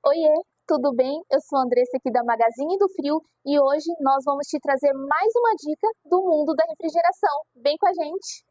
Oiê, tudo bem? Eu sou a Andressa aqui da Magazine do Frio e hoje nós vamos te trazer mais uma dica do mundo da refrigeração. Vem com a gente!